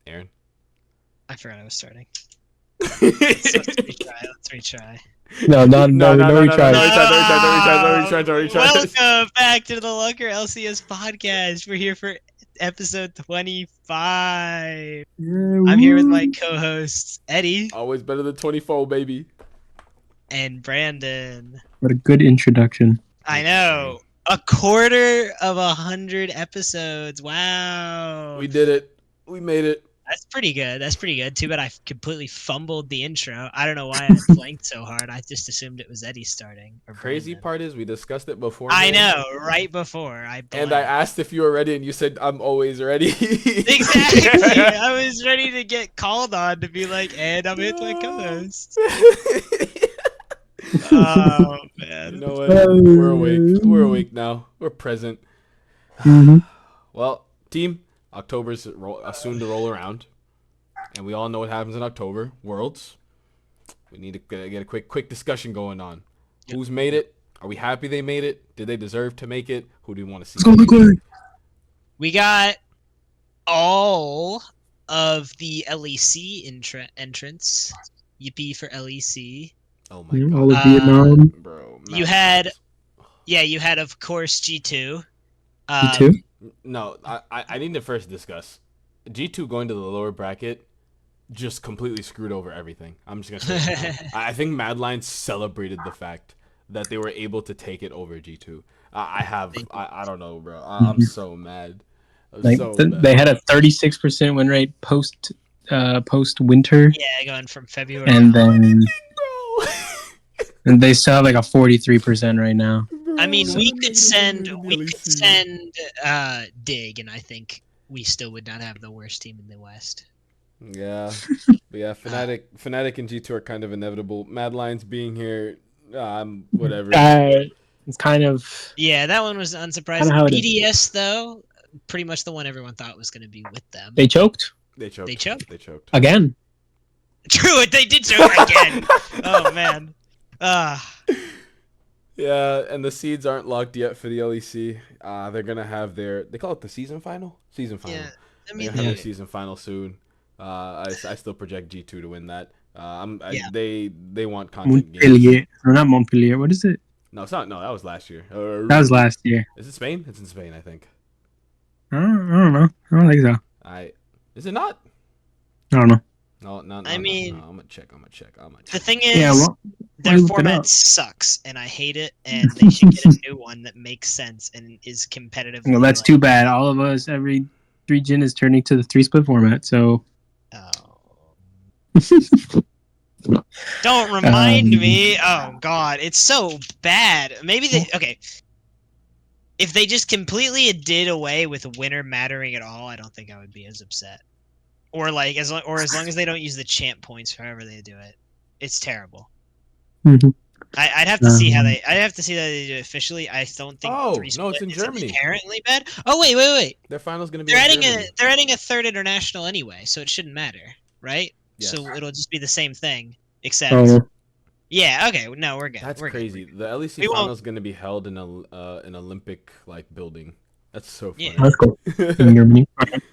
Ahren. I forgot I was starting. Let's retry. No, No, retry. Welcome back to the Lunker LCS Podcast. We're here for episode 25. I'm here with my co-hosts, Eddy. Always better than 24, baby. And Brandon. What a good introduction. I know. A quarter of 100 episodes. Wow. We did it. We made it. That's pretty good. Too bad I completely fumbled the intro. I don't know why I blanked so hard. I just assumed it was Eddy starting. Crazy part is we discussed it before. I know, right before. And I asked if you were ready, and you said, I'm always ready. Exactly. I was ready to get called on to be like, and I'm with my co-host. Oh, man. You know what? We're awake. We're awake now. We're present. Mm-hmm. Well, team, October's soon to roll around. And we all know what happens in October. Worlds. We need to get a quick discussion going on. Yep. Who's made it? Are we happy they made it? Did they deserve to make it? Who do we want to see? We got all of the LEC entrants. Yippee for LEC. Oh my god. All of Vietnam. Bro. You had, of course, G2. G2? No, I need to first discuss. G2 going to the lower bracket just completely screwed over everything. I'm just going to say that. I think Mad Lions celebrated the fact that they were able to take it over G2. I don't know, bro. I'm so mad. They had a 36% win rate post winter. Yeah, going from February. And then and they still have like a 43% right now. I mean, we could send Dig, and I think we still would not have the worst team in the West. Yeah, but yeah, Fnatic and G2 are kind of inevitable. Mad Lions being here, whatever. It's kind of that one was unsurprising. BDS though, pretty much the one everyone thought was going to be with them. They choked. They choked Again. True, they did choke again. Oh man. Yeah, and the seeds aren't locked yet for the LEC. They're gonna have they call it the season final. Yeah, I mean, they're gonna have their season final soon. I still project G2 to win that. They want content. Montpellier. No, not Montpellier. What is it? No, it's not. No, that was last year. That was last year. Is it Spain? It's in Spain, I think. I don't know. I don't think so. Is it not? I don't know. No. I mean, I'm gonna check. The thing is, their format sucks, and I hate it. And they should get a new one that makes sense and is competitive. Well, that's too bad. All of us, every region is turning to the 3-split format. So. Don't remind me. Oh God, it's so bad. Maybe if they just completely did away with winner mattering at all, I don't think I would be as upset. Or like as long as they don't use the champ points, however they do it, it's terrible. Mm-hmm. I'd have to see how they do it officially. I don't think. No, it's in Germany. Inherently bad. Oh wait. Their final's gonna be. They're adding a third international anyway, so it shouldn't matter, right? Yes. So it'll just be the same thing, except. Yeah. Okay. No, we're good. That's crazy. The LEC final's gonna be held in an Olympic like building. That's so funny. Yeah. That's cool. In Germany.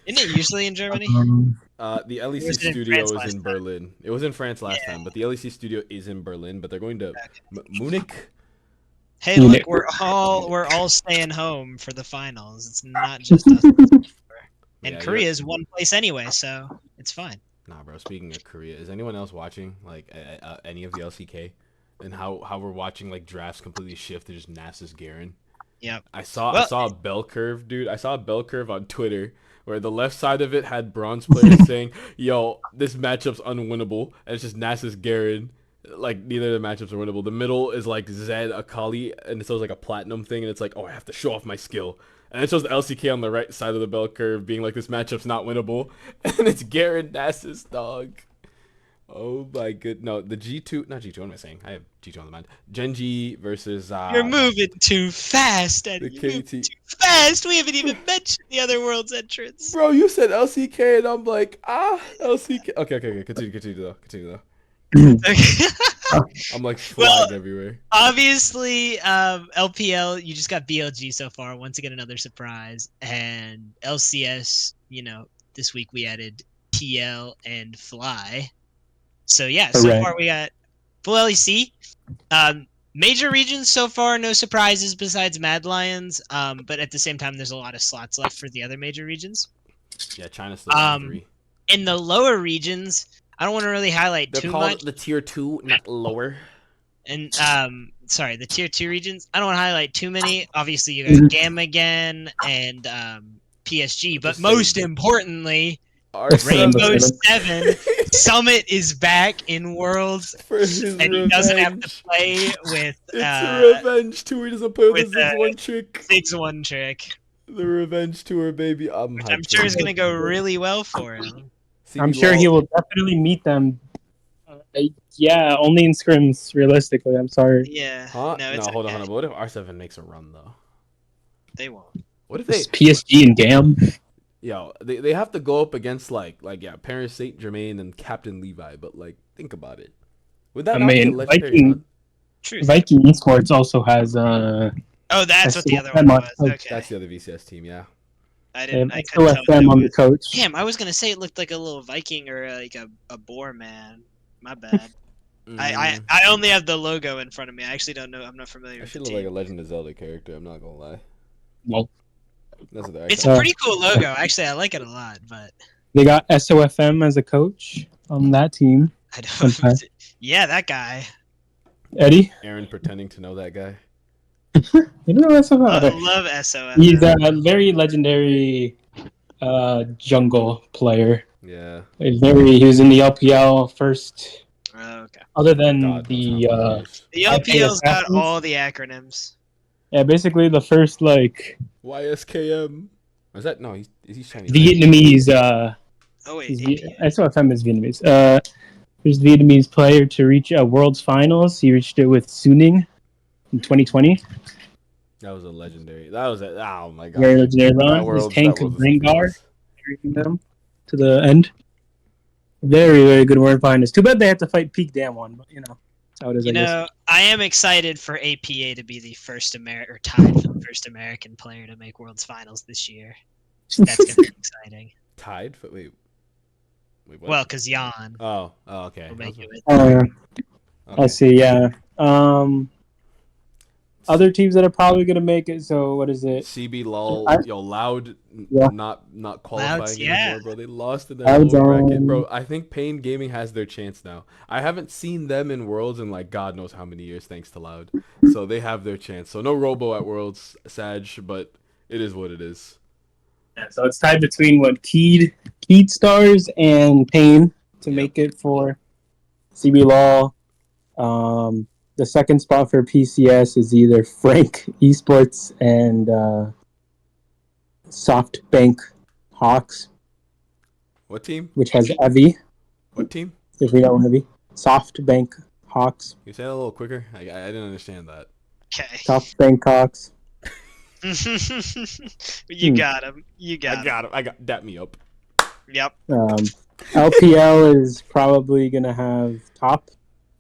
Isn't it usually in Germany? The LEC studio is in Berlin. It was in France last time, but the LEC studio is in Berlin. But they're going to Munich. Hey, look, we're all staying home for the finals. It's not just us. And Korea's one place anyway, so it's fine. Nah, bro. Speaking of Korea, is anyone else watching like any of the LCK? And how we're watching like drafts completely shift to just Nasus Garen? Yep. I saw a bell curve, dude. I saw a bell curve on Twitter where the left side of it had bronze players saying, "Yo, this matchup's unwinnable," and it's just Nasus Garen. Like neither of the matchups are winnable. The middle is like Zed Akali, and it shows like a platinum thing, and it's like, "Oh, I have to show off my skill." And it shows the LCK on the right side of the bell curve being like, "This matchup's not winnable," and it's Garen Nasus, dog. Oh my good. No, the G2, not G2, what am I saying? I have G2 on the mind. Gen G versus You're moving too fast, Eddie. The KT. Too fast. We haven't even mentioned the other world's entrance. Bro, you said LCK and I'm like, LCK. Okay. Continue though. I'm like flagged everywhere. Obviously, LPL, you just got BLG so far. Once again, another surprise. And LCS, this week we added TL, and Fly. So yeah, so Correct. far we got full LEC. Major regions so far, no surprises besides Mad Lions. But at the same time, there's a lot of slots left for the other major regions. Yeah, China's still at 3. In the lower regions, I don't want to really highlight They're too called much. the tier 2, not lower. And sorry, the tier 2 regions. I don't want to highlight too many. Obviously, you got Gamma again and PSG, but most importantly, Rainbow 7 Summit is back in Worlds, and he doesn't have to play with. It's a revenge tour. He doesn't play with the Ziggs one trick. The revenge tour, baby. Which I'm sure is gonna go really well for him. I'm sure he will definitely meet them. Yeah, only in scrims, realistically. I'm sorry. Yeah. Huh? No, it's hold okay. on. But what if R7 makes a run though? They won't. What if they PSG and Gam? Yo, they have to go up against like Paris Saint Germain and Captain Levi, but like think about it. Would that be a legendary run? Viking Esports also has Oh, that's what the other one was. Okay. That's the other VCS team, yeah. I couldn't tell them on the coach. Damn, I was gonna say it looked like a little Viking or like a boar man. My bad. I only have the logo in front of me. I actually don't know. I'm not familiar with the team. Look like a Legend of Zelda character. I'm not gonna lie. Well, it's a pretty cool logo. Actually, I like it a lot. But they got SOFM as a coach on that team. I don't. Yeah, that guy. Eddy. Ahren pretending to know that guy. You know SOFM. I love SOFM. He's a very legendary jungle player. Yeah. He was in the LPL first. Oh, okay. Other than the LPL's got all the acronyms. Yeah, basically the first like YSKM. Is that no? He's Chinese. Vietnamese. Oh wait, SOFM is Vietnamese. There's Vietnamese player to reach a World's Finals. He reached it with Suning in 2020. That was a legendary. That was a oh my god. Very legendary run. His tank of Vanguard carrying them to the end. Very, very good World Finals. Too bad they had to fight Peak Dam one, but you know. How it is, I am excited for APA to be the first tied for the first American player to make World's Finals this year. That's gonna be exciting. Tied? Wait, what? Well, because Jan. Oh, okay. Will make it with okay. I see. Yeah. Other teams that are probably gonna make it. So what is it? CB LOL. Loud. Yeah. Not qualifying anymore, bro. They lost in their Loud's lower bracket, bro. I think Pain Gaming has their chance now. I haven't seen them in Worlds in like God knows how many years, thanks to Loud. So they have their chance. So no Robo at Worlds, Sag, but it is what it is. Yeah, so it's tied between Keyed Stars and Pain to make it for CB LOL. The second spot for PCS is either Frank Esports and SoftBank Hawks. What team? Which has Evie. What team? If we know Evie. SoftBank Hawks. Can you say that a little quicker? I didn't understand that. Okay. SoftBank Hawks. You got him. I got that me up. Yep. LPL is probably gonna have Top.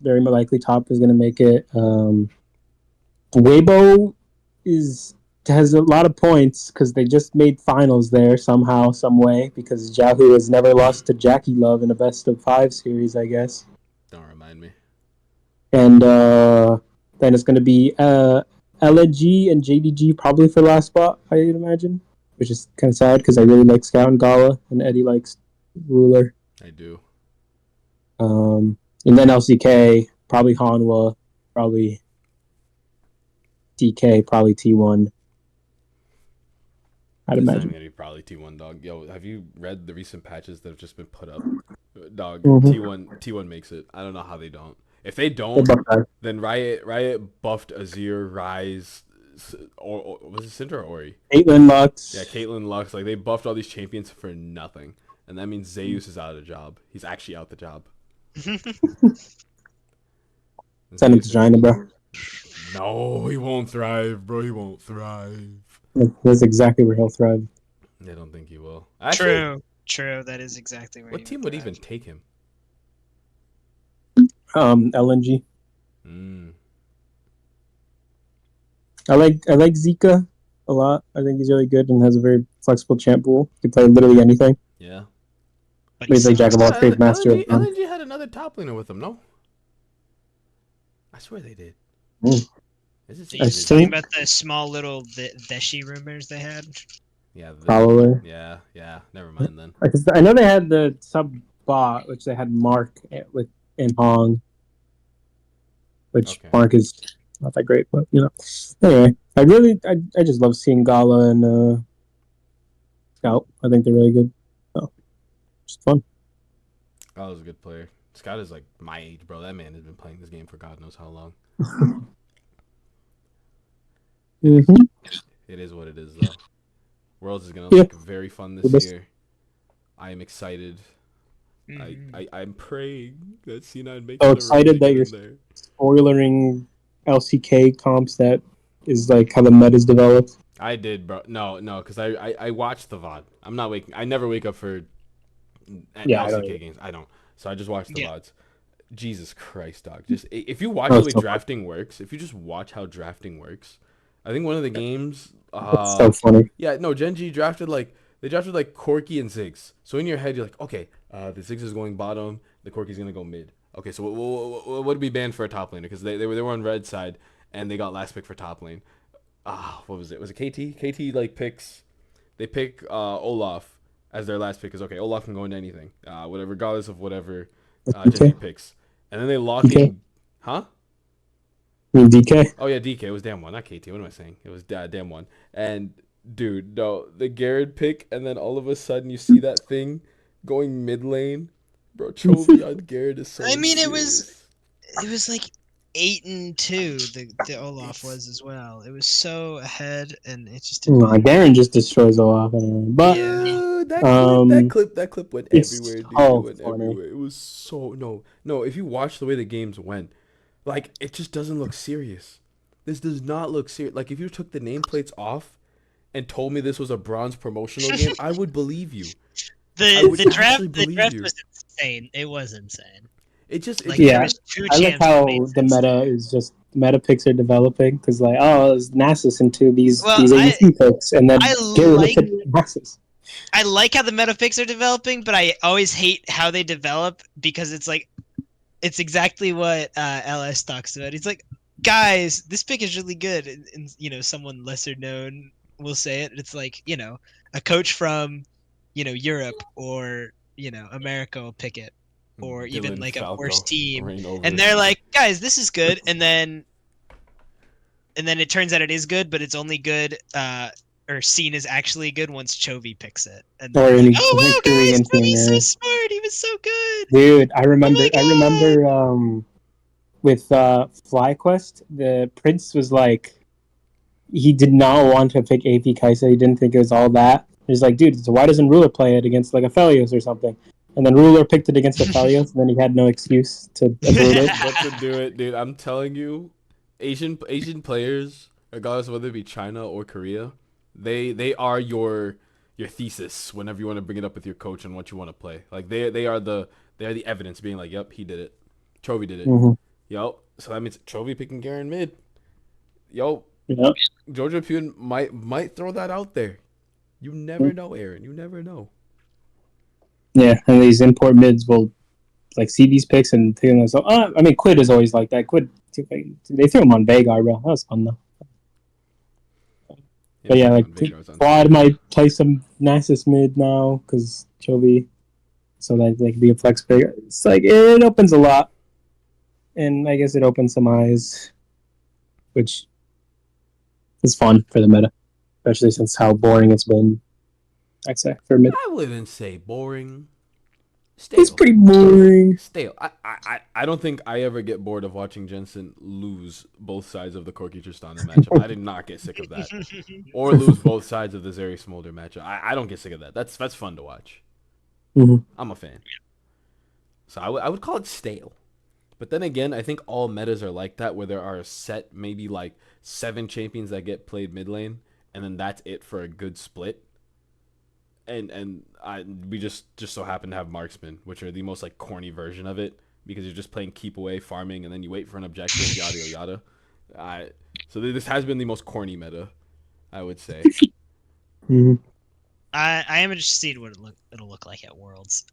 Very likely Top is going to make it. Weibo has a lot of points because they just made finals there somehow, some way, because Yahoo has never lost to Jackie Love in a best-of-5 series, I guess. Don't remind me. And then it's going to be LNG and JDG probably for last spot, I'd imagine, which is kind of sad because I really like Scout and Gala, and Eddy likes Ruler. I do. And then LCK, probably Hanwha, probably DK, probably T1. I'd imagine. Gonna be probably T1, dog. Yo, have you read the recent patches that have just been put up? Dog, T1 makes it. I don't know how they don't. If they don't, then Riot buffed Azir, Ryze, or was it Syndra or Ori? Caitlyn Lux. Yeah, Caitlyn Lux. Like they buffed all these champions for nothing, and that means Zeus is out of the job. He's actually out the job. Send him to China, bro. No, he won't thrive, bro. He won't thrive. That's exactly where he'll thrive. I don't think he will. Actually, True. That is exactly where. What team would even take him? LNG. I like Zika a lot. I think he's really good and has a very flexible champ pool. He can play literally anything. Yeah. But He's like Jack of all trades, master of LNG, none. LNG had another top laner with him, no? I swear they did. Mm. Is Are you it talking about the small little Veshi rumors they had? Yeah, Probably. Yeah. Never mind then. I know they had the sub bot, which they had Mark in Hong, which Okay. Mark is not that great, but you know. Anyway, I just love seeing Gala and Scout. I think they're really good. So, it's fun. That was a good player. Scott is like my age, bro. That man has been playing this game for God knows how long. Mm-hmm. It is what it is, though. Worlds is gonna look very fun this year. I am excited. I'm praying that C9 makes So it a run excited to that get you're in there. spoilering LCK comps. That is like how the meta's developed. I did, bro. No, because I watched the VOD. I'm not waking. I never wake up for LCK games. I don't. So I just watch the VODs. Jesus Christ, dog. Just if you watch the way drafting works, if you just watch how drafting works, I think one of the games. It's so funny. Yeah, no, Gen G drafted like Corki and Ziggs. So in your head, you're like, okay, the Ziggs is going bottom, the Corki's gonna go mid. Okay, so what would be banned for a top laner? Because they were on red side and they got last pick for top lane. What was it? Was it KT? KT like they pick Olaf as their last pick. Because okay, Olaf can go into anything, whatever, regardless of whatever Gen G picks. And then they lock in, huh? DK. Oh yeah, DK. It was damn one, not KT. What am I saying? It was damn one. And dude, no, the Garrett pick, and then all of a sudden you see that thing going mid lane, bro. Chovy on Garrett is so. I mean, serious. it was like 8-2. The Olaf was as well. It was so ahead, and it just didn't. Garen just destroys Olaf anyway. But that clip went everywhere, dude. It went funny. everywhere. It was so no. If you watch the way the games went, like it just doesn't look serious. This does not look serious. Like if you took the nameplates off and told me this was a bronze promotional game, I would believe you. The draft was insane. It was insane. It just like there was I like how the meta is just meta picks are developing because like it's Nasus into these ADC picks and then Nasus. I like how the meta picks are developing, but I always hate how they develop because it's like it's exactly what LS talks about. He's like, guys, this pick is really good, and you know, someone lesser known will say it. It's like, you know, a coach from, you know, Europe or, you know, America will pick it, or Dylan even like Falco, a worse team, and they're like, guys, this is good, and then it turns out it is good, but it's only good or seen as actually good once Chovy picks it. And then like, oh wow, guys, Chovy's so smart. He was so good. Dude, I remember with FlyQuest, the Prince was like, he did not want to pick AP Kai'Sa. He didn't think it was all that. He's like, dude, so why doesn't Ruler play it against like Aphelios or something? And then Ruler picked it against Aphelios, and then he had no excuse to avoid it. But to do it, dude, I'm telling you, Asian players, regardless of whether it be China or Korea, they are your thesis whenever you want to bring it up with your coach and what you want to play. Like they are the evidence being like, yep, he did it. Chovy did it. Mm-hmm. Yo, so that means Chovy picking Garen mid. Yo, yep. Georgia Pune might throw that out there. You never know, Ahren. You never know. Yeah, and these import mids will like see these picks and think to themselves, I mean, Quid is always like that. Quid, they threw him on Veigar, bro. That was fun though. But yeah, like Quad might play some Nasus mid now because Chovy, so that they can be a flex pick. It's like it opens a lot, and I guess it opens some eyes, which is fun for the meta, especially since how boring it's been. I'd say for mid. I wouldn't say boring. Stale. It's pretty boring. Stale. I don't think I ever get bored of watching Jensen lose both sides of the Corki Tristana matchup. I did not get sick of that. Or lose both sides of the Zeri Smolder matchup. I don't get sick of that. That's fun to watch. Mm-hmm. I'm a fan. So I would call it stale. But then again, I think all metas are like that, where there are set maybe like 7 champions that get played mid lane, and then that's it for a good split. And we just so happen to have marksmen, which are the most like corny version of it, because you're just playing keep away, farming, and then you wait for an objective, yada So this has been the most corny meta, I would say. Mm-hmm. I am interested to see what it'll look like at Worlds.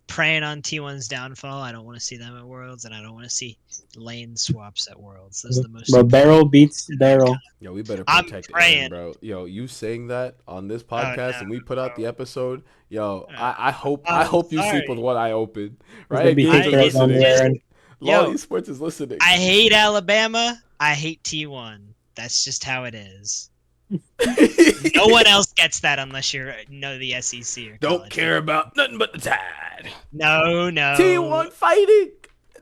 Preying on T1's downfall. I don't want to see them at Worlds, and I don't want to see lane swaps at Worlds. Those are the most. But barrel beats barrel. Yo, we better I'm protect praying. Ahren, bro. Yo, you saying that on this podcast no, and we put out the episode. Yo, No. I hope you sorry. sleep with one eye open. Right? Right? Be Games taking are us on listening. the Ahren. Law Yo. Esports is listening. I hate Alabama. I hate T1. That's just how it is. No one else gets that unless you know the SEC or Don't college. care about nothing but the Tide. No. T1 fighting.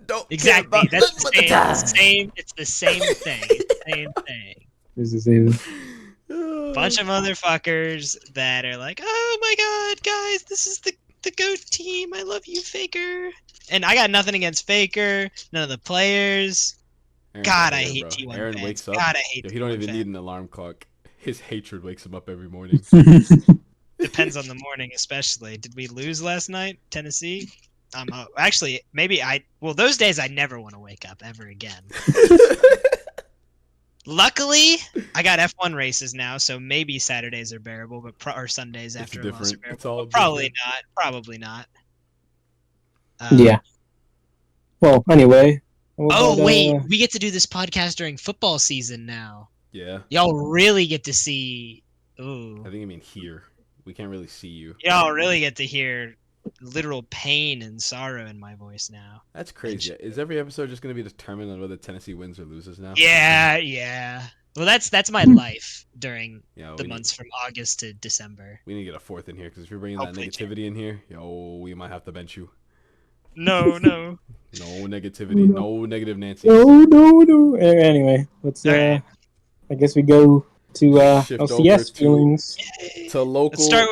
Don't Exactly. care about That's nothing the but same. the Same. It's the same thing. It's the same thing. This is even. Tide. Bunch of motherfuckers that are like, oh my god, guys, this is the GOAT team. I love you, Faker. And I got nothing against Faker. None of the players. Ahren God, out I here, hate bro. T1 Ahren fans. wakes up. God, I hate Yo, he don't T1 even fans. need an alarm clock. His hatred wakes him up every morning. Depends on the morning, especially. Did we lose last night, Tennessee? Actually, maybe well, those days I never want to wake up ever again. Luckily, I got F1 races now, so maybe Saturdays are bearable, but or Sundays It's after a loss are different. It's bearable. all But probably different. not. Probably not. Yeah. Well, anyway. Oh wait, we get to do this podcast during football season now. Yeah. Y'all really get to see. Ooh. I think you mean here. We can't really see you. Y'all really get to hear literal pain and sorrow in my voice now. That's crazy. Is every episode just going to be determined on whether Tennessee wins or loses now? Yeah. Well, that's my life during Yeah, the months from August to December. We need to get a fourth in here because if you're bringing Hopefully, that negativity in here, yo, we might have to bench you. No. No negativity. No negative Nancy. No. Anyway, let's. Alright. I guess we go to Shift LCS over to- feelings. To local. Let's start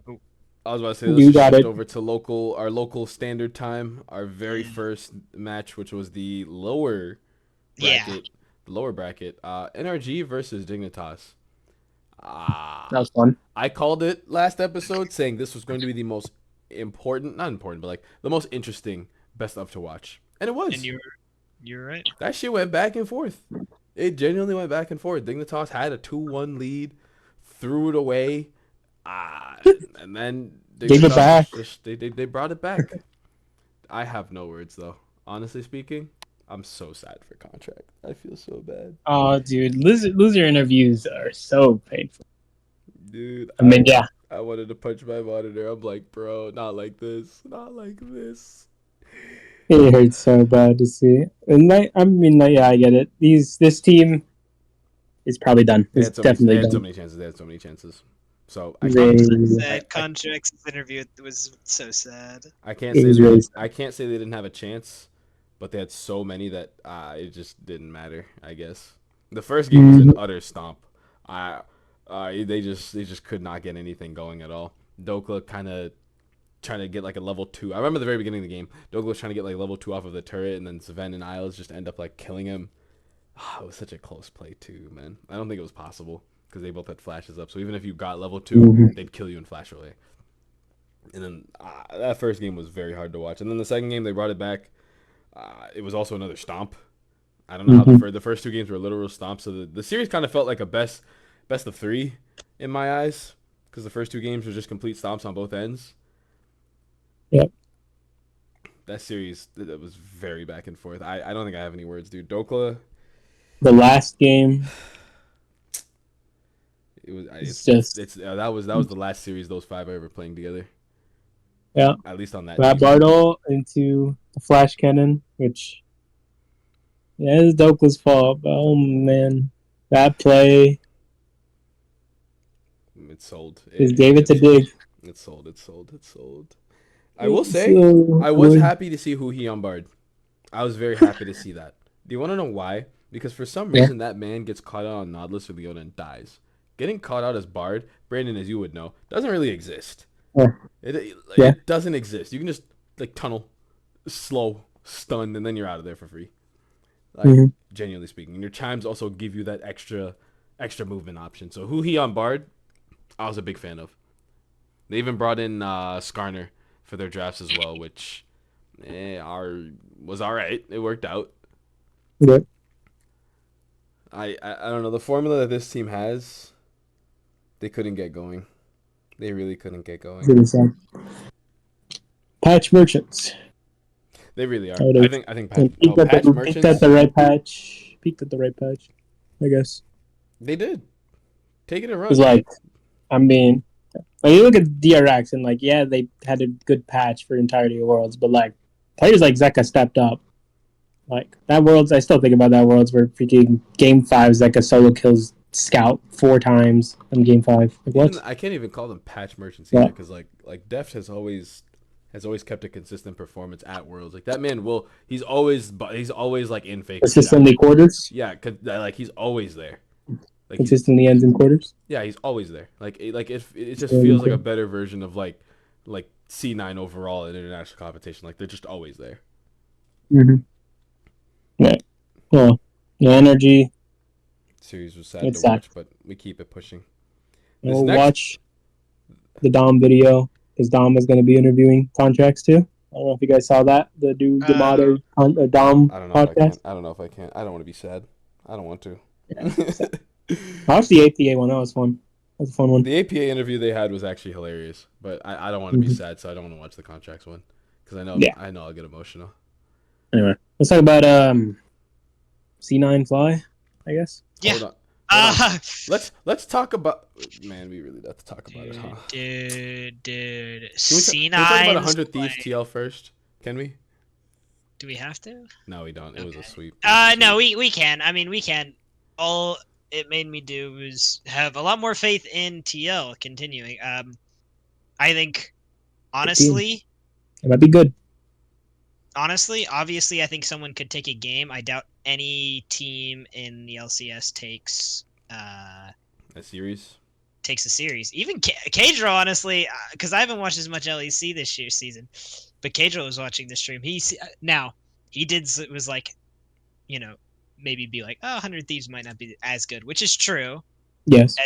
with. I was about to say, You let's just got shift it. over to our local standard time. Our very first match, which was the lower bracket. The lower bracket. NRG versus Dignitas. That was fun. I called it last episode saying this was going to be the most not important, but like the most interesting best of to watch. And it was. And you're right. That shit went back and forth. It genuinely went back and forth. Dignitas had a 2-1 lead, threw it away, and then Gave it back. They brought it back. I have no words though. Honestly speaking, I'm so sad for Contract. I feel so bad. Oh, dude, loser interviews are so painful. Dude, I mean, yeah. I wanted to punch my monitor. I'm like, bro, not like this. Not like this. It hurts so bad to see. And yeah, I get it. This team is probably done. It's definitely They had done. so many chances. So Sad Contract's interview was so sad. I can't It say was really sad. I can't say they didn't have a chance, but they had so many that it just didn't matter. I guess the first game was an utter stomp. They just could not get anything going at all. Dokla kind of trying to get like a level 2. I remember the very beginning of the game, Dokla was trying to get like level 2 off of the turret, and then Sven and Isles just end up like killing him. It was such a close play too, man. I don't think it was possible because they both had flashes up. So even if you got level 2, they'd kill you in flash relay. And then that first game was very hard to watch. And then the second game, they brought it back. It was also another stomp. I don't know how the first 2 games were literal stomps. So the series kind of felt like a best of 3 in my eyes because the first 2 games were just complete stomps on both ends. Yep. That series, that was very back and forth. I don't think I have any words, dude. Dokla. The last game. It was. That was the last series those 5 are ever playing together. Yeah. At least on that. Matt Bartle into the flash cannon, which it's Dokla's fault. But, oh man, that play It's sold. is David to dig. It's sold. I will say, I was happy to see who he unbarred. I was very happy to see that. Do you want to know why? Because for some reason that man gets caught out on Nautilus or Leona and dies. Getting caught out as barred, Brandon, as you would know, doesn't really exist. Yeah. It doesn't exist. You can just like tunnel, slow, stun, and then you're out of there for free. Like genuinely speaking, and your chimes also give you that extra movement option. So who he unbarred, I was a big fan of. They even brought in Skarner for their drafts as well, which was all right. It worked out. Yep. I don't know, the formula that this team has, they couldn't get going. They really couldn't get going. Really sad. Patch merchants. They really are. I think peaked at patch the merchants. right patch. Peaked at the right patch, I guess. They did. Take it and run. It's like, I mean, when you look at DRX and like, yeah, they had a good patch for Entirety of Worlds, but like players like Zeka stepped up. Like that Worlds, I still think about that Worlds where freaking Game 5 Zeka solo kills Scout 4 times in Game 5. Like what? I can't even call them patch merchants either because like Deft has always kept a consistent performance at Worlds. Like that man he's always like in fake. Consistently quarters. Yeah, like he's always there. Like consistently ends in quarters. Yeah, he's always there. Like it just feels like a better version of like C9 overall in international competition. Like they're just always there. Mm-hmm. Right. Well, the energy. Series was sad to watch, but we keep it pushing. We'll watch the Dom video because Dom is going to be interviewing contracts too. I don't know if you guys saw that. The dude Yamato Dom podcast. I don't know if I can. I don't want to be sad. I don't want to. Yeah, watch the APA one. That was fun. That was a fun one. The APA interview they had was actually hilarious, but I don't want to be sad, so I don't want to watch the contracts one because I know I'll get emotional. Anyway, let's talk about C9 Fly, I guess. Yeah. Hold on. Let's talk about. Man, we really have to talk about it, huh? Dude. C9. Can we talk about 100 Thieves TL first? Can we? Do we have to? No, we don't. It was a sweep. No, we can. I mean, we can. All it made me do was have a lot more faith in TL continuing. I think, honestly, it might be good. Honestly, obviously, I think someone could take a game. I doubt any team in the LCS takes a series. Takes a series. Even Kadro, honestly, because I haven't watched as much LEC this year's season, but Kadro was watching the stream. He was like, maybe be like, 100 Thieves might not be as good, which is true. Yes.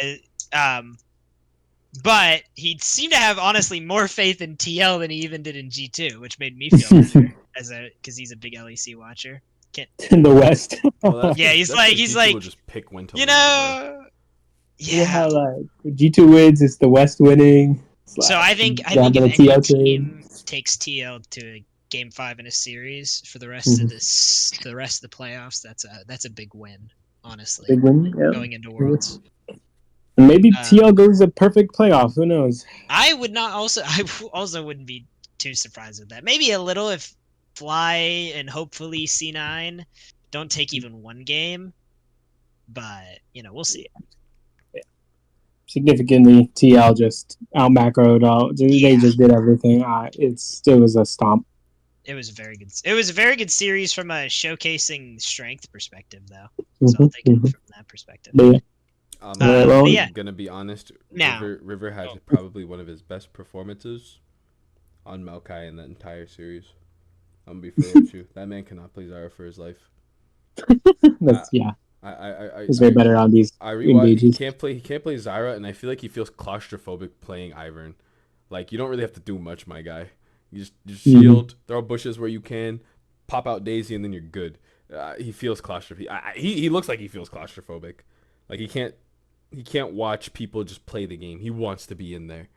But he seemed to have honestly more faith in TL than he even did in G2, which made me feel better because he's a big LEC watcher. In the West. Well, yeah, he's like just pick when to yeah. Like G2 wins, it's the West winning. So I think if any team takes TL to a Game 5 in a series for the rest of the playoffs, that's a big win, honestly. Big win, yeah. Going into Worlds. Maybe TL goes a perfect playoff. Who knows? I also wouldn't be too surprised with that. Maybe a little if Fly and hopefully C9 don't take even one game, but we'll see. Yeah. Significantly, TL just out macroed out. They just did everything. It was a stomp. It was a very good. It was a very good series from a showcasing strength perspective, though. So I'll take it from that perspective. Yeah. I'm gonna be honest. River had probably one of his best performances on Maokai in that entire series. I'm gonna be fair with you. That man cannot play Zyra for his life. He's way better on these. He can't play Zyra, and I feel like he feels claustrophobic playing Ahren. Like you don't really have to do much, my guy. You just shield, throw bushes where you can, pop out Daisy, and then you're good. He feels claustrophobic. He looks like he feels claustrophobic. Like he can't watch people just play the game. He wants to be in there.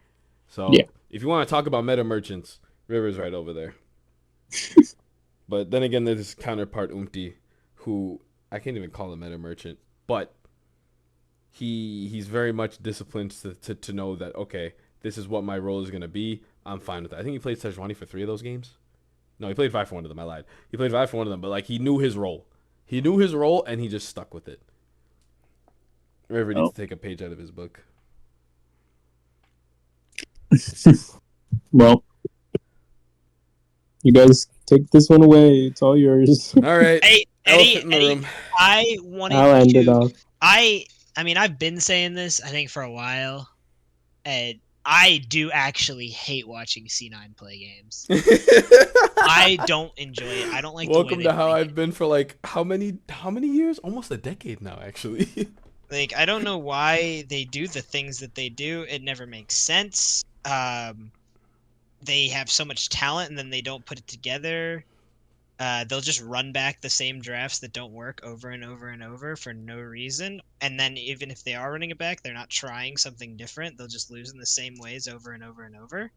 So if you want to talk about meta merchants, River's right over there. But then again, there's this counterpart Umti, who I can't even call him meta merchant, but he's very much disciplined to know that okay, this is what my role is gonna be. I'm fine with that. I think he played Sejuani for 3 of those games. No, he played 5 for one of them. I lied. He played 5 for one of them, but like he knew his role. He knew his role, and he just stuck with it. River needs to take a page out of his book. Well, you guys take this one away. It's all yours. All right. Hey, Eddy, I mean, I've been saying this, I think, for a while, and I do actually hate watching C9 play games. I don't enjoy it. I don't like. Welcome to how I've been for like how many years? Almost a decade now, actually. Like, I don't know why they do the things that they do. It never makes sense. They have so much talent, and then they don't put it together. they'll just run back the same drafts that don't work over and over and over for no reason. And then even if they are running it back, they're not trying something different. They'll just lose in the same ways over and over and over,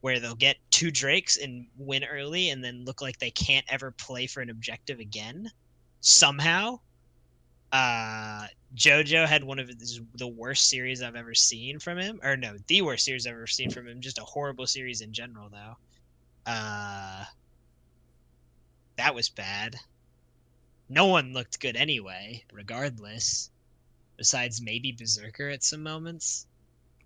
where they'll get 2 Drakes and win early and then look like they can't ever play for an objective again somehow. Jojo had one of the worst series I've ever seen from him. Or no, the worst series I've ever seen from him. Just a horrible series in general, though. That was bad. No one looked good anyway, regardless. Besides maybe Berserker at some moments.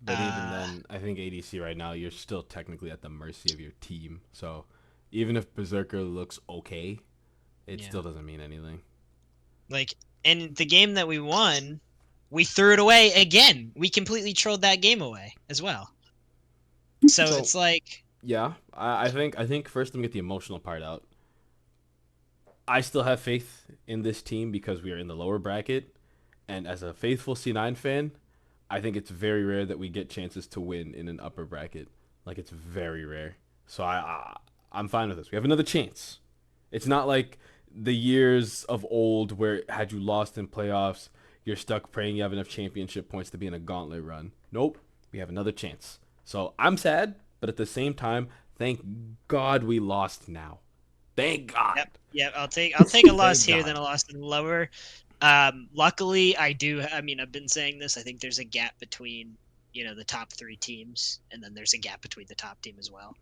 But even then, I think ADC right now, you're still technically at the mercy of your team. So even if Berserker looks okay, it still doesn't mean anything. Like, in the game that we won, we threw it away again. We completely trolled that game away as well. So it's like... Yeah, I think first let me get the emotional part out. I still have faith in this team because we are in the lower bracket. And as a faithful C9 fan, I think it's very rare that we get chances to win in an upper bracket. Like, it's very rare. So I'm fine with this. We have another chance. It's not like the years of old where had you lost in playoffs, you're stuck praying you have enough championship points to be in a gauntlet run. Nope. We have another chance. So I'm sad, but at the same time, thank God we lost now. Thank God. Yep. I'll take a loss here than a loss in lower. Luckily, I've been saying this. I think there's a gap between, the top 3 teams, and then there's a gap between the top team as well.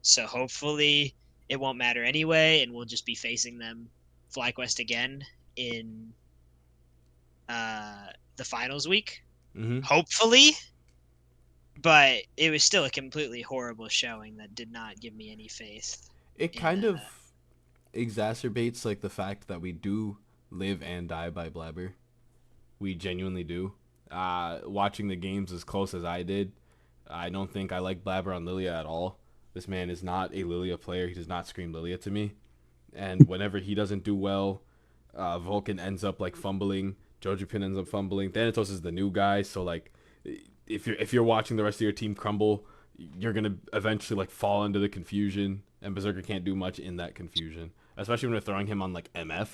So hopefully it won't matter anyway, and we'll just be facing them FlyQuest again in the finals week. Mm-hmm. Hopefully. But it was still a completely horrible showing that did not give me any faith. It kind of exacerbates like the fact that we do live and die by Blabber. We genuinely do. Watching the games as close as I did, I don't think I like Blabber on Lilia at all. This man is not a Lilia player. He does not scream Lilia to me. And whenever he doesn't do well, Vulcan ends up like fumbling. Jojupin ends up fumbling. Thanatos is the new guy, so like if you're watching the rest of your team crumble, you're gonna eventually like fall into the confusion, and Berserker can't do much in that confusion. Especially when we're throwing him on like MF,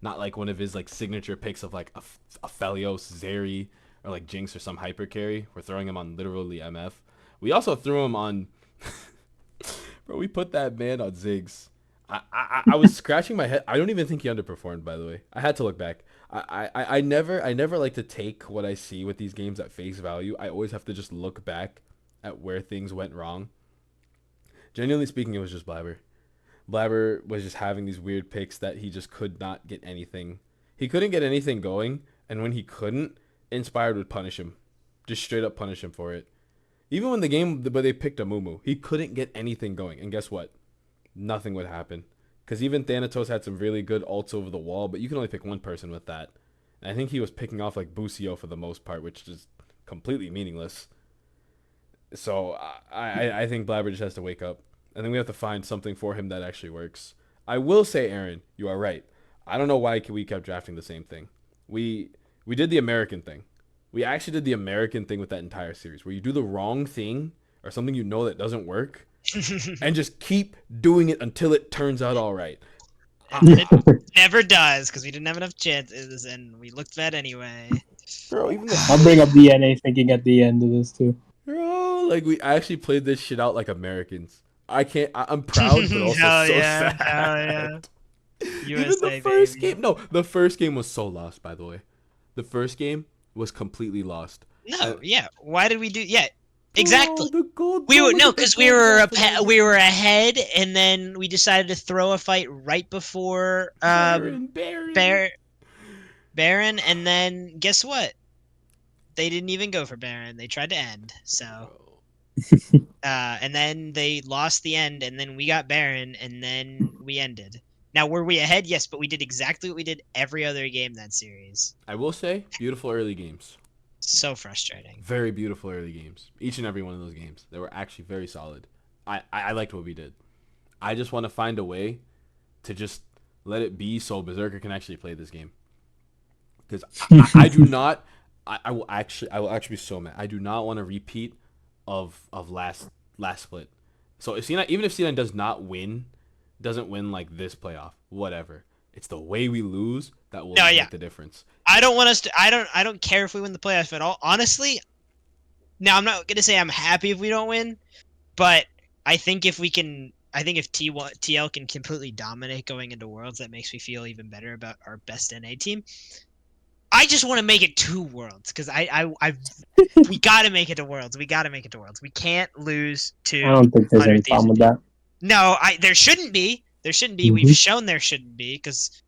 not like one of his like signature picks of like a Phelios, Zeri, or like Jinx or some hyper carry. We're throwing him on literally MF. We also threw him on. Bro, we put that man on Ziggs. I was scratching my head. I don't even think he underperformed, by the way. I had to look back. I never like to take what I see with these games at face value. I always have to just look back at where things went wrong. Genuinely speaking, it was just Blabber. Blabber was just having these weird picks that he just could not get anything. He couldn't get anything going, and when he couldn't, Inspired would punish him. Just straight up punish him for it. Even when the game where they picked a Mumu, he couldn't get anything going. And guess what? Nothing would happen. Because even Thanatos had some really good ults over the wall, but you can only pick one person with that. And I think he was picking off like Busio for the most part, which is completely meaningless. So I think Blabber just has to wake up. I think we have to find something for him that actually works. I will say, Ahren, you are right. I don't know why we kept drafting the same thing. We did the American thing. We actually did the American thing with that entire series, where you do the wrong thing or something you know that doesn't work, and just keep doing it until it turns out all right. It never does, because we didn't have enough chances, and we looked bad anyway. Bro, even I'll bring up DNA thinking at the end of this too. Bro, like we actually played this shit out like Americans. I'm proud, but also sad. Hell yeah. Even the first game. No, the first game was so lost, by the way. The first game was completely lost. No, yeah. Why did we do? Yeah, exactly. Because We were ahead, and then we decided to throw a fight right before Baron, and then guess what? They didn't even go for Baron. They tried to end. So, and then they lost the end, and then we got Baron, and then we ended. Now, were we ahead? Yes, but we did exactly what we did every other game that series. I will say, beautiful early games. So frustrating. Very beautiful early games. Each and every one of those games. They were actually very solid. I liked what we did. I just want to find a way to just let it be so Berserker can actually play this game. Because I do not... I will actually be so mad. I do not want a repeat of last split. So if C9, even if C9 does not win doesn't win like this playoff, whatever. It's the way we lose that will No, make yeah. the difference. I don't want us to. I don't care if we win the playoff at all. Honestly, now I'm not gonna say I'm happy if we don't win, but I think if we can, I think if TL can completely dominate going into Worlds, that makes me feel even better about our best NA team. I just want to make it to Worlds because we got to make it to Worlds. We got to make it to Worlds. We can't lose to. I don't think there's any problem with that. No, there shouldn't be. There shouldn't be. We've shown there shouldn't be because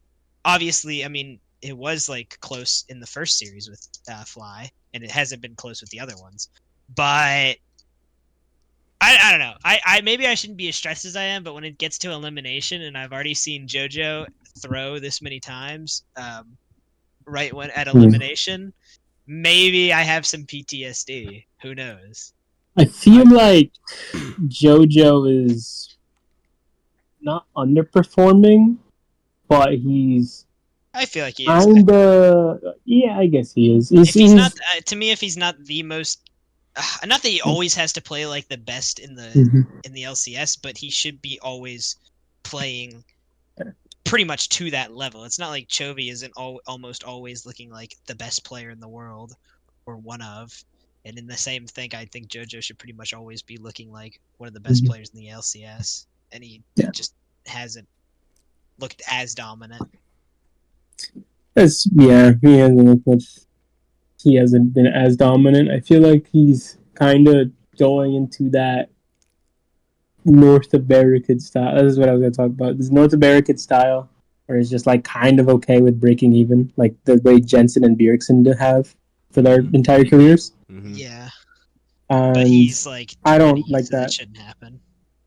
obviously, I mean, it was like close in the first series with Fly, and it hasn't been close with the other ones. But I don't know. I maybe I shouldn't be as stressed as I am, but when it gets to elimination, and I've already seen JoJo throw this many times, right when at elimination, maybe I have some PTSD. Who knows? I feel like JoJo is not underperforming, but he's. I feel like he is. Yeah, I guess he is. If he's not, to me, if he's not the most, not that he always has to play like the best in the LCS, but he should be always playing pretty much to that level. It's not like Chovy isn't almost always looking like the best player in the world or one of. And in the same thing, I think JoJo should pretty much always be looking like one of the best players in the LCS. And he just hasn't looked as dominant. He hasn't been as dominant. I feel like he's kind of going into that North American style. This is what I was going to talk about. This North American style, where it's just like kind of okay with breaking even, like the way Jensen and Bjergsen have for their entire careers. Mm-hmm. Yeah, but he's like, I don't like that. Shouldn't happen.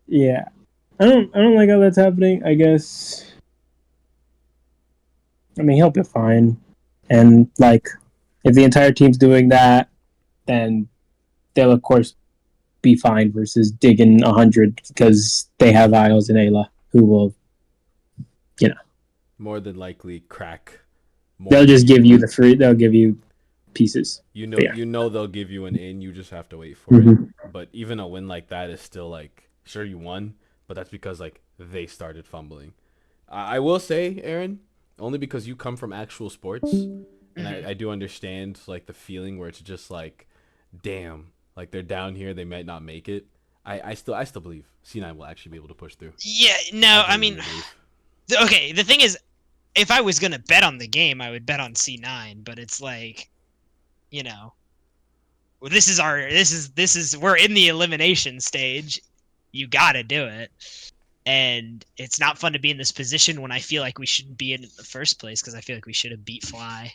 Yeah, I don't like how that's happening. I guess. I mean, he'll be fine, and like, if the entire team's doing that, then they'll of course be fine versus digging 100 because they have Isles and Ayla who will, more than likely crack. They'll just give you they'll give you pieces. You know they'll give you an in. You just have to wait for it. But even a win like that is still like, sure you won, but that's because like they started fumbling. I will say, Ahren, only because you come from actual sports, and I do understand like the feeling where it's just like, damn, like they're down here, they might not make it. I still believe C9 will actually be able to push through. Yeah, no, I mean, okay, the thing is, if I was gonna bet on the game, I would bet on C9, but it's like, well, we're in the elimination stage. You gotta do it. And it's not fun to be in this position when I feel like we shouldn't be in it in the first place because I feel like we should have beat Fly,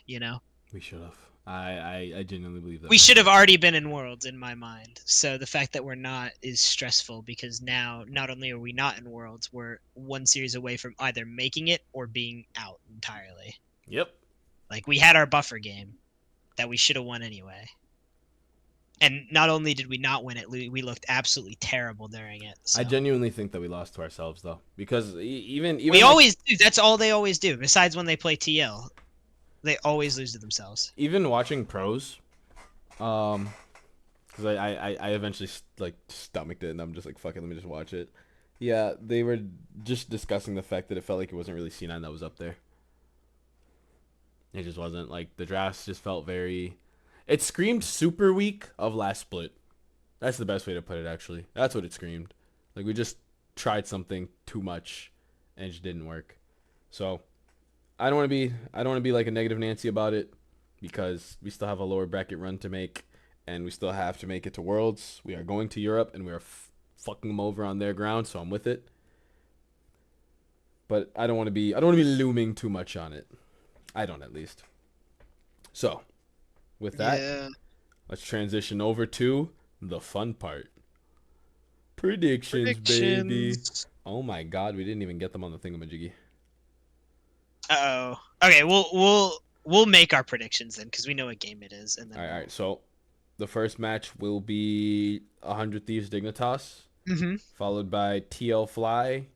We should have. I genuinely believe that. We should have already been in Worlds in my mind. So the fact that we're not is stressful because now not only are we not in Worlds, we're one series away from either making it or being out entirely. Yep. Like we had our buffer game that we should have won anyway. And not only did we not win it, we looked absolutely terrible during it. So. I genuinely think that we lost to ourselves, though. Because even we always do. That's all they always do. Besides when they play TL. They always lose to themselves. Even watching pros, because I eventually like stomached it, and I'm just like, fuck it, let me just watch it. Yeah, they were just discussing the fact that it felt like it wasn't really C9 that was up there. It just wasn't. Like, the drafts just felt very... It screamed super weak of last split. That's the best way to put it, actually. That's what it screamed. Like, we just tried something too much, and it just didn't work. So, I don't want to be like a negative Nancy about it, because we still have a lower bracket run to make, and we still have to make it to Worlds. We are going to Europe, and we are fucking them over on their ground, so I'm with it. But I don't want to be looming too much on it. I don't, at least. So, with that, let's transition over to the fun part. Predictions, baby. Oh my god, we didn't even get them on the thingamajiggy. Uh-oh. Okay, we'll make our predictions then, because we know what game it is. And then all right. So, the first match will be 100 Thieves Dignitas, followed by TL Fly,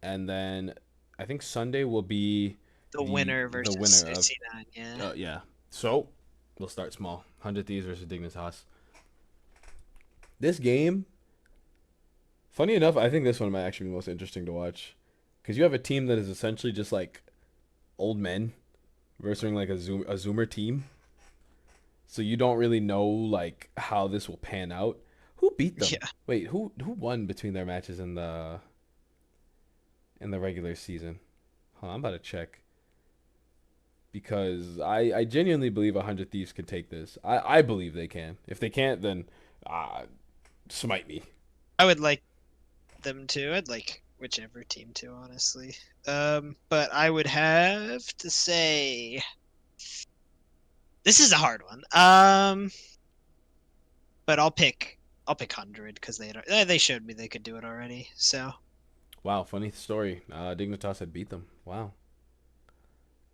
and then I think Sunday will be the winner versus C9. Yeah. Yeah. So, we'll start small. 100 Thieves versus Dignitas. This game, funny enough, I think this one might actually be the most interesting to watch. Because you have a team that is essentially just like old men versus like a Zoomer team. So you don't really know like how this will pan out. Who beat them? Yeah. Wait, who won between their matches in the regular season? Huh, I'm about to check. Because I genuinely believe 100 Thieves can take this. I believe they can. If they can't, then smite me. I would like them to. I'd like whichever team to, honestly. But I would have to say this is a hard one. But I'll pick 100 because they showed me they could do it already. So. Wow, funny story. Dignitas had beat them. Wow.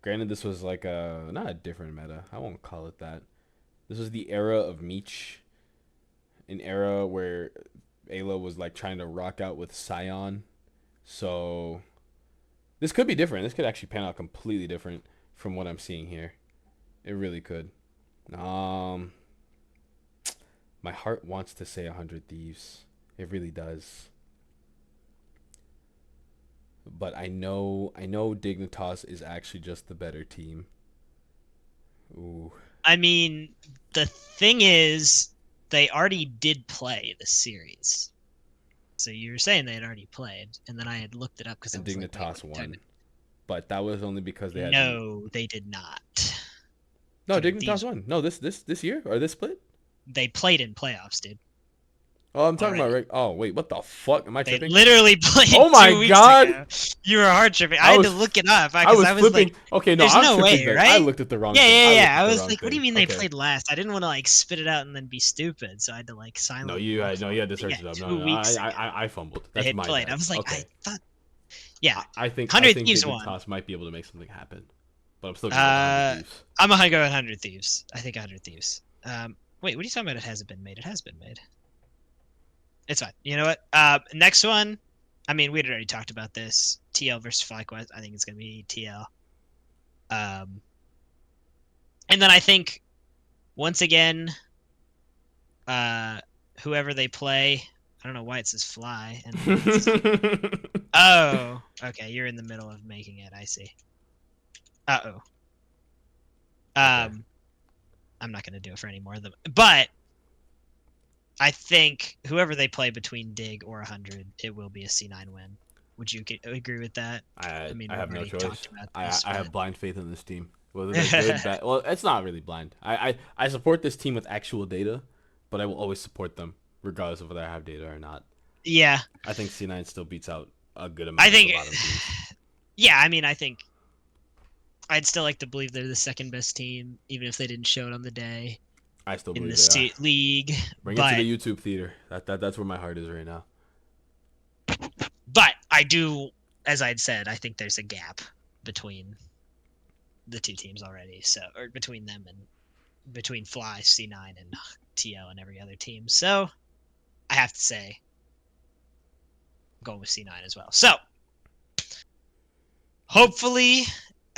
Granted, this was like not a different meta. I won't call it that. This was the era of Meech. An era where Ayla was like trying to rock out with Sion. So this could be different. This could actually pan out completely different from what I'm seeing here. It really could. My heart wants to say 100 Thieves. It really does. But I know Dignitas is actually just the better team. Ooh. I mean, the thing is, they already did play the series. So you were saying they had already played, and then I had looked it up because Dignitas won. But that was only because they had. No, they did not. No, Dignitas won. No, this year or this split. They played in playoffs, dude. Oh, I'm talking about. Oh, wait, what the fuck? Am I tripping? They literally played. Oh my 2 weeks god! Ago. You were hard tripping. I had to look it up. I was flipping. Like, okay, no, there's I'm no way, tripping. right? I looked at the wrong. Yeah. I was like, what do you mean they played last? I didn't want to like spit it out and then be stupid, so I had to like silence. No, you had to search it up. No, I fumbled. That's my played. bad. I was like, okay. I thought. Yeah, I think 100 Thieves won. Dignitas might be able to make something happen, but I'm still going 100 Thieves. I'm gonna go 100 Thieves. I think 100 Thieves. Wait, what are you talking about? It hasn't been made. It has been made. It's fine. You know what? Next one. I mean, we'd already talked about this. TL versus FlyQuest. I think it's gonna be TL. And then I think once again, whoever they play. I don't know why it says Fly. Oh, okay. You're in the middle of making it. I see. Okay. I'm not gonna do it for any more of them, but. I think whoever they play between Dig or 100, it will be a C9 win. Would you agree with that? I mean, I have no choice. I have blind faith in this team. Whether they're good, bad. Well, it's not really blind. I support this team with actual data, but I will always support them regardless of whether I have data or not. Yeah. I think C9 still beats out a good amount of the bottom teams. Yeah, I mean, I think I'd still like to believe they're the second best team, even if they didn't show it on the day. I still in believe the state league. Bring it to the YouTube theater. That's where my heart is right now. But I do, as I'd said, I think there's a gap between the two teams already. So, or between them and between Fly, C9, and TL and every other team. So, I have to say, go with C9 as well. So, hopefully,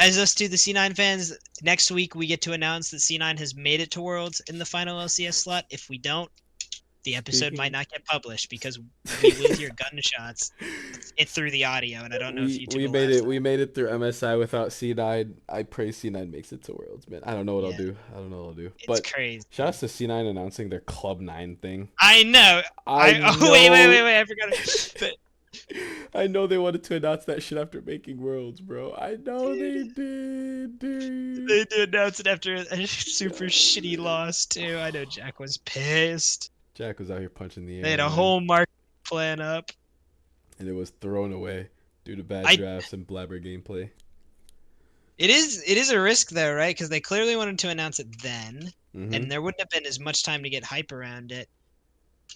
as us two, the C9 fans, next week we get to announce that C9 has made it to Worlds in the final LCS slot. If we don't, the episode might not get published because we will hear gunshots it through the audio, and I don't know if you we made it through MSI without C9. I pray C9 makes it to Worlds, man. I don't know what I'll do. It's crazy. Shout out to C9 announcing their Club 9 thing. I know. Wait, I forgot it. But I know they wanted to announce that shit after making Worlds, bro. I know they did, dude. They did announce it after a super shitty loss, too. I know Jack was pissed. Jack was out here punching the air. They had a whole market plan up. And it was thrown away due to bad drafts and blabber gameplay. It is a risk, though, right? Because they clearly wanted to announce it then, Mm-hmm. and there wouldn't have been as much time to get hype around it.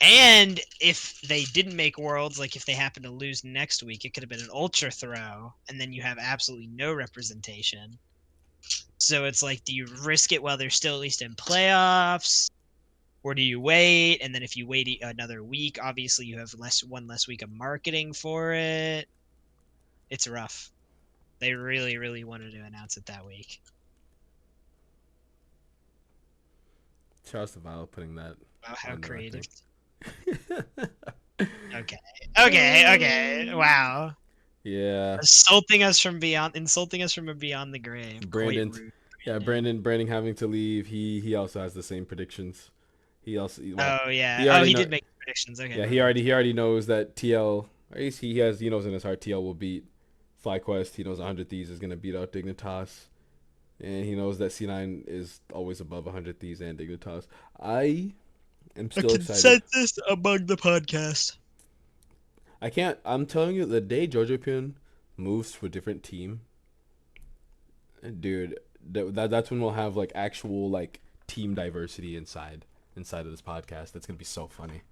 And if they didn't make Worlds, like if they happen to lose next week, it could have been an ultra throw, and then you have absolutely no representation. So it's like, do you risk it while they're still at least in playoffs? Or do you wait? And then if you wait another week, obviously you have one less week of marketing for it. It's rough. They really, really wanted to announce it that week. Charles Vile putting that. Wow, how creative. Okay. Wow. Yeah. Insulting us from beyond the grave. Brandon. Quite rude. Yeah, Brandon having to leave. He also has the same predictions. He also Oh yeah. he already He know, did make predictions. Okay. yeah, he already knows that TL, or at least he knows in his heart TL will beat FlyQuest. He knows 100 Thieves is gonna beat out Dignitas, and he knows that C9 is always above 100 Thieves and Dignitas. I am still excited. Consensus among the podcast. I'm telling you, the day JoJoPyun moves to a different team, dude, that's when we'll have like actual like team diversity inside of this podcast. That's gonna be so funny.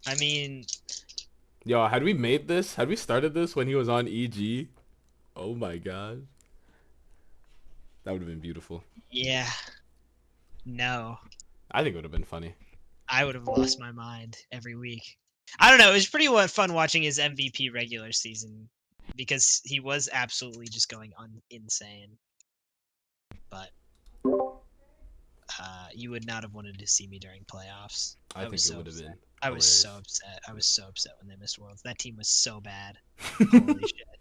I mean, yo, had we started this when he was on EG? Oh my god, that would have been beautiful. yeah. No. I think it would have been funny. I would have lost my mind every week. I don't know. It was pretty fun watching his MVP regular season because he was absolutely just going insane. But you would not have wanted to see me during playoffs. I think it would have been. I was so upset. I was so upset when they missed Worlds. That team was so bad. Holy shit.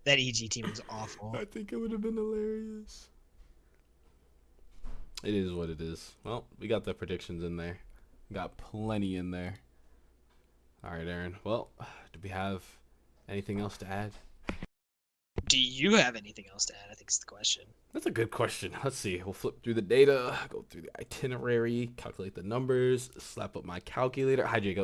That EG team was awful. I think it would have been hilarious. It is what it is. Well, we got the predictions in there. We got plenty in there. All right, Ahren. Well, do we have anything else to add? Do you have anything else to add? I think it's the question. That's a good question. Let's see. We'll flip through the data, go through the itinerary, calculate the numbers, slap up my calculator. Hi, Jacob.